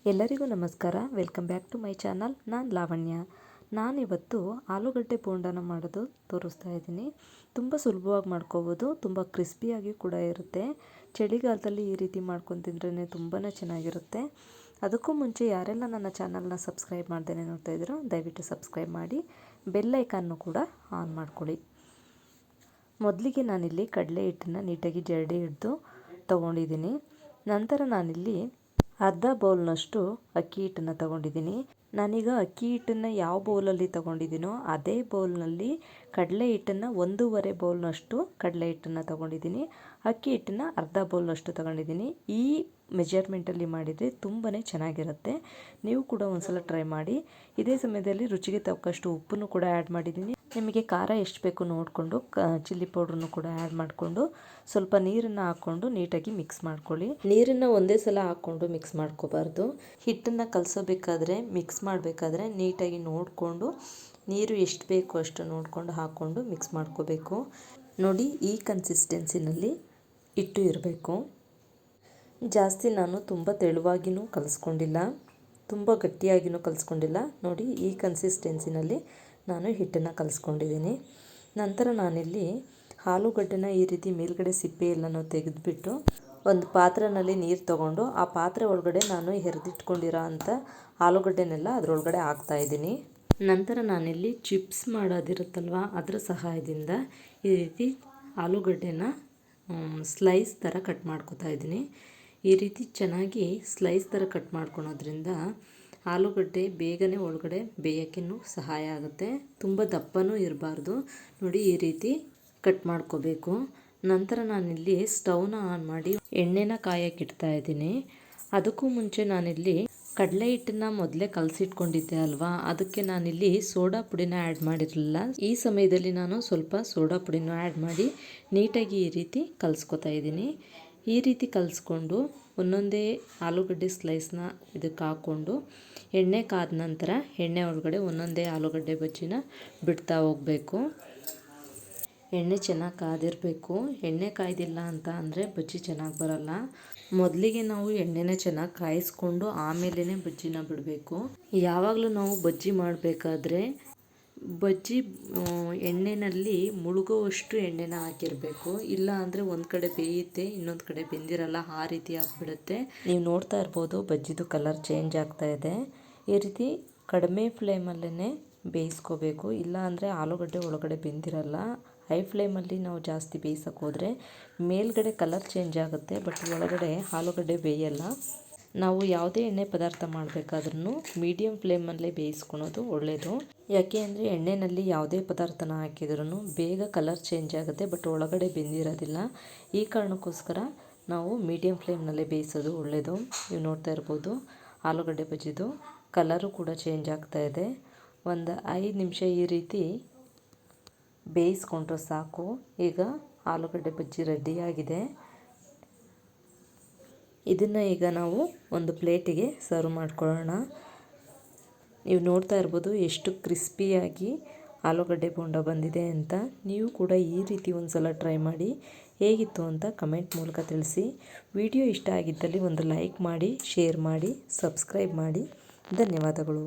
ಎಲ್ಲರಿಗೂ ನಮಸ್ಕಾರ. Welcome back to my channel. ನಾನು ಲಾವಣ್ಯ. ನಾನಿವತ್ತು ಆಲೂಗಡ್ಡೆ ಬೋಂಡನ ಮಾಡೋದು ತೋರಿಸ್ತಾ ಇದ್ದೀನಿ. ತುಂಬ ಸುಲಭವಾಗಿ ಮಾಡ್ಕೋಬೋದು, ತುಂಬ ಕ್ರಿಸ್ಪಿಯಾಗಿ ಕೂಡ ಇರುತ್ತೆ. ಚಳಿಗಾಲದಲ್ಲಿ ಈ ರೀತಿ ಮಾಡ್ಕೊಂಡು ತಿಂದ್ರೇ ತುಂಬಾ ಚೆನ್ನಾಗಿರುತ್ತೆ. ಅದಕ್ಕೂ ಮುಂಚೆ ಯಾರೆಲ್ಲ ನನ್ನ ಚಾನಲ್ನ ಸಬ್ಸ್ಕ್ರೈಬ್ ಮಾಡ್ದೇ ನೋಡ್ತಾ ಇದ್ದೀರೋ ದಯವಿಟ್ಟು ಸಬ್ಸ್ಕ್ರೈಬ್ ಮಾಡಿ, ಬೆಲ್ ಐಕಾನ್ನು ಕೂಡ ಆನ್ ಮಾಡ್ಕೊಳ್ಳಿ. ಮೊದಲಿಗೆ ನಾನಿಲ್ಲಿ ಕಡಲೆ ಹಿಟ್ಟನ್ನು ನೀಟಾಗಿ ಜರಡಿ ಹಿಡಿದು ತೊಗೊಂಡಿದ್ದೀನಿ. ನಂತರ ನಾನಿಲ್ಲಿ ಅರ್ಧ ಬೌಲ್ನಷ್ಟು ಅಕ್ಕಿ ಹಿಟ್ಟನ್ನು ತೊಗೊಂಡಿದ್ದೀನಿ. ನಾನೀಗ ಅಕ್ಕಿ ಹಿಟ್ಟನ್ನು ಯಾವ ಬೌಲಲ್ಲಿ ತೊಗೊಂಡಿದ್ದೀನೋ ಅದೇ ಬೌಲ್ನಲ್ಲಿ ಕಡಲೆ ಹಿಟ್ಟನ್ನು 1.5 ಬೌಲ್ನಷ್ಟು ಕಡಲೆ ಹಿಟ್ಟನ್ನು ತೊಗೊಂಡಿದ್ದೀನಿ. ಅಕ್ಕಿ ಹಿಟ್ಟನ್ನು ಅರ್ಧ ಬೌಲ್ನಷ್ಟು ತೊಗೊಂಡಿದ್ದೀನಿ. ಈ ಮೆಜರ್ಮೆಂಟಲ್ಲಿ ಮಾಡಿದರೆ ತುಂಬಾ ಚೆನ್ನಾಗಿರುತ್ತೆ. ನೀವು ಕೂಡ ಒಂದ್ಸಲ ಟ್ರೈ ಮಾಡಿ. ಇದೇ ಸಮಯದಲ್ಲಿ ರುಚಿಗೆ ತಕ್ಕಷ್ಟು ಉಪ್ಪನ್ನು ಕೂಡ ಆ್ಯಡ್ ಮಾಡಿದ್ದೀನಿ. ನಿಮಗೆ ಖಾರ ಎಷ್ಟು ಬೇಕು ನೋಡಿಕೊಂಡು ಚಿಲ್ಲಿ ಪೌಡ್ರನ್ನು ಕೂಡ ಆ್ಯಡ್ ಮಾಡಿಕೊಂಡು ಸ್ವಲ್ಪ ನೀರನ್ನು ಹಾಕ್ಕೊಂಡು ನೀಟಾಗಿ ಮಿಕ್ಸ್ ಮಾಡ್ಕೊಳ್ಳಿ. ನೀರನ್ನು ಒಂದೇ ಸಲ ಹಾಕ್ಕೊಂಡು ಮಿಕ್ಸ್ ಮಾಡ್ಕೋಬಾರ್ದು. ಹಿಟ್ಟನ್ನು ಕಲಸೋಬೇಕಾದ್ರೆ ಮಿಕ್ಸ್ ಮಾಡಬೇಕಾದ್ರೆ ನೀಟಾಗಿ ನೋಡಿಕೊಂಡು ನೀರು ಎಷ್ಟು ಬೇಕು ಅಷ್ಟು ನೋಡಿಕೊಂಡು ಹಾಕ್ಕೊಂಡು ಮಿಕ್ಸ್ ಮಾಡ್ಕೋಬೇಕು. ನೋಡಿ, ಈ ಕನ್ಸಿಸ್ಟೆನ್ಸಿನಲ್ಲಿ ಹಿಟ್ಟು ಇರಬೇಕು. ಜಾಸ್ತಿ ನಾನು ತುಂಬ ತೆಳುವಾಗಿಯೂ ಕಲಿಸ್ಕೊಂಡಿಲ್ಲ, ತುಂಬ ಗಟ್ಟಿಯಾಗಿಯೂ ಕಲಿಸ್ಕೊಂಡಿಲ್ಲ. ನೋಡಿ, ಈ ಕನ್ಸಿಸ್ಟೆನ್ಸಿನಲ್ಲಿ ನಾನು ಹಿಟ್ಟನ್ನು ಕಲಿಸ್ಕೊಂಡಿದ್ದೀನಿ. ನಂತರ ನಾನಿಲ್ಲಿ ಆಲೂಗಡ್ಡೆನ ಈ ರೀತಿ ಮೇಲ್ಗಡೆ ಸಿಪ್ಪೆ ಎಲ್ಲನೂ ತೆಗೆದುಬಿಟ್ಟು ಒಂದು ಪಾತ್ರೆಯಲ್ಲಿ ನೀರು ತೊಗೊಂಡು ಆ ಪಾತ್ರೆ ಒಳಗಡೆ ನಾನು ಹೆರೆದಿಟ್ಕೊಂಡಿರೋ ಅಂಥ ಆಲೂಗಡ್ಡೆನೆಲ್ಲ ಅದರೊಳಗಡೆ ಹಾಕ್ತಾಯಿದ್ದೀನಿ. ನಂತರ ನಾನಿಲ್ಲಿ ಚಿಪ್ಸ್ ಮಾಡೋದಿರುತ್ತಲ್ವ, ಅದರ ಸಹಾಯದಿಂದ ಈ ರೀತಿ ಆಲೂಗಡ್ಡೆನ ಸ್ಲೈಸ್ ಥರ ಕಟ್ ಮಾಡ್ಕೊತಾ ಇದ್ದೀನಿ. ಈ ರೀತಿ ಚೆನ್ನಾಗಿ ಸ್ಲೈಸ್ ಥರ ಕಟ್ ಮಾಡ್ಕೊಳೋದ್ರಿಂದ ಆಲೂಗಡ್ಡೆ ಬೇಗನೆ ಒಳಗಡೆ ಬೇಯೋಕ್ಕೂ ಸಹಾಯ ಆಗುತ್ತೆ. ತುಂಬ ದಪ್ಪನೂ ಇರಬಾರ್ದು. ನೋಡಿ, ಈ ರೀತಿ ಕಟ್ ಮಾಡ್ಕೋಬೇಕು. ನಂತರ ನಾನಿಲ್ಲಿ ಸ್ಟವ್ನ ಆನ್ ಮಾಡಿ ಎಣ್ಣೆನ ಕಾಯಕ್ಕೆ ಇಡ್ತಾ ಇದ್ದೀನಿ. ಅದಕ್ಕೂ ಮುಂಚೆ ನಾನಿಲ್ಲಿ ಕಡಲೆ ಹಿಟ್ಟನ್ನು ಮೊದಲೇ ಕಲಸಿಟ್ಕೊಂಡಿದ್ದೆ ಅಲ್ವಾ, ಅದಕ್ಕೆ ನಾನಿಲ್ಲಿ ಸೋಡಾ ಪುಡಿನ ಆ್ಯಡ್ ಮಾಡಿರಲಿಲ್ಲ. ಈ ಸಮಯದಲ್ಲಿ ನಾನು ಸ್ವಲ್ಪ ಸೋಡಾ ಪುಡಿನೂ ಆ್ಯಡ್ ಮಾಡಿ ನೀಟಾಗಿ ಈ ರೀತಿ ಕಲಿಸ್ಕೊತಾ ಇದ್ದೀನಿ. ಈ ರೀತಿ ಕಲಿಸ್ಕೊಂಡು ಒಂದೊಂದೇ ಆಲೂಗಡ್ಡೆ ಸ್ಲೈಸ್ನ ಇದಕ್ಕೆ ಹಾಕ್ಕೊಂಡು ಎಣ್ಣೆ ಕಾದ ನಂತರ ಎಣ್ಣೆ ಒಳಗಡೆ ಒಂದೊಂದೇ ಆಲೂಗಡ್ಡೆ ಬಜ್ಜಿನ ಬಿಡ್ತಾ ಹೋಗಬೇಕು. ಎಣ್ಣೆ ಚೆನ್ನಾಗಿ ಕಾದಿರಬೇಕು. ಎಣ್ಣೆ ಕಾಯ್ದಿಲ್ಲ ಅಂತ ಅಂದರೆ ಬಜ್ಜಿ ಚೆನ್ನಾಗಿ ಬರೋಲ್ಲ. ಮೊದಲಿಗೆ ನಾವು ಎಣ್ಣೆನ ಚೆನ್ನಾಗಿ ಕಾಯಿಸ್ಕೊಂಡು ಆಮೇಲೆ ಬಜ್ಜಿನ ಬಿಡಬೇಕು. ಯಾವಾಗಲೂ ನಾವು ಬಜ್ಜಿ ಮಾಡಬೇಕಾದ್ರೆ ಬಜ್ಜಿ ಎಣ್ಣೆಯಲ್ಲಿ ಮುಳುಗುವಷ್ಟು ಎಣ್ಣೆನ ಹಾಕಿರಬೇಕು. ಇಲ್ಲ ಅಂದರೆ ಒಂದು ಕಡೆ ಬೇಯುತ್ತೆ, ಇನ್ನೊಂದು ಕಡೆ ಬೆಂದಿರಲ್ಲ, ಆ ರೀತಿ ಆಗಿಬಿಡುತ್ತೆ. ನೀವು ನೋಡ್ತಾ ಇರ್ಬೋದು ಬಜ್ಜಿದು ಕಲರ್ ಚೇಂಜ್ ಆಗ್ತಾ ಇದೆ. ಈ ರೀತಿ ಕಡಿಮೆ ಫ್ಲೇಮಲ್ಲೇ ಬೇಯಿಸ್ಕೋಬೇಕು. ಇಲ್ಲ ಅಂದರೆ ಆಲೂಗಡ್ಡೆ ಒಳಗಡೆ ಬೆಂದಿರಲ್ಲ. ಹೈ ಫ್ಲೇಮಲ್ಲಿ ನಾವು ಜಾಸ್ತಿ ಬೇಯಿಸೋಕೆ ಹೋದರೆ ಮೇಲ್ಗಡೆ ಕಲರ್ ಚೇಂಜ್ ಆಗುತ್ತೆ, ಬಟ್ ಒಳಗಡೆ ಆಲೂಗಡ್ಡೆ ಬೇಯಲ್ಲ. ನಾವು ಯಾವುದೇ ಎಣ್ಣೆ ಪದಾರ್ಥ ಮಾಡಬೇಕಾದ್ರೂ ಮೀಡಿಯಮ್ ಫ್ಲೇಮಲ್ಲೇ ಬೇಯಿಸ್ಕೊಳೋದು ಒಳ್ಳೆಯದು. ಯಾಕೆ ಅಂದರೆ ಎಣ್ಣೆಯಲ್ಲಿ ಯಾವುದೇ ಪದಾರ್ಥನ ಹಾಕಿದ್ರೂ ಬೇಗ ಕಲರ್ ಚೇಂಜ್ ಆಗುತ್ತೆ, ಬಟ್ ಒಳಗಡೆ ಬೆಂದಿರೋದಿಲ್ಲ. ಈ ಕಾರಣಕ್ಕೋಸ್ಕರ ನಾವು ಮೀಡಿಯಮ್ ಫ್ಲೇಮ್ನಲ್ಲೇ ಬೇಯಿಸೋದು ಒಳ್ಳೆಯದು. ನೀವು ನೋಡ್ತಾ ಇರ್ಬೋದು ಆಲೂಗಡ್ಡೆ ಬಜ್ಜಿದು ಕಲರು ಕೂಡ ಚೇಂಜ್ ಆಗ್ತಾ ಇದೆ. ಒಂದು 5 ನಿಮಿಷ ಈ ರೀತಿ ಬೇಯಿಸ್ಕೊಂಡ್ರೆ ಸಾಕು. ಈಗ ಆಲೂಗಡ್ಡೆ ಬಜ್ಜಿ ರೆಡಿಯಾಗಿದೆ. ಇದನ್ನು ಈಗ ನಾವು ಒಂದು ಪ್ಲೇಟಿಗೆ ಸರ್ವ್ ಮಾಡ್ಕೊಳ್ಳೋಣ. ನೀವು ನೋಡ್ತಾ ಇರ್ಬೋದು ಎಷ್ಟು ಕ್ರಿಸ್ಪಿಯಾಗಿ ಆಲೂಗಡ್ಡೆ ಬೋಂಡ ಬಂದಿದೆ ಅಂತ. ನೀವು ಕೂಡ ಈ ರೀತಿ ಒಂದು ಸಲ ಟ್ರೈ ಮಾಡಿ, ಹೇಗಿತ್ತು ಅಂತ ಕಮೆಂಟ್ ಮೂಲಕ ತಿಳಿಸಿ. ವಿಡಿಯೋ ಇಷ್ಟ ಆಗಿದ್ದಲ್ಲಿ ಒಂದು ಲೈಕ್ ಮಾಡಿ, ಶೇರ್ ಮಾಡಿ, ಸಬ್ಸ್ಕ್ರೈಬ್ ಮಾಡಿ. ಧನ್ಯವಾದಗಳು.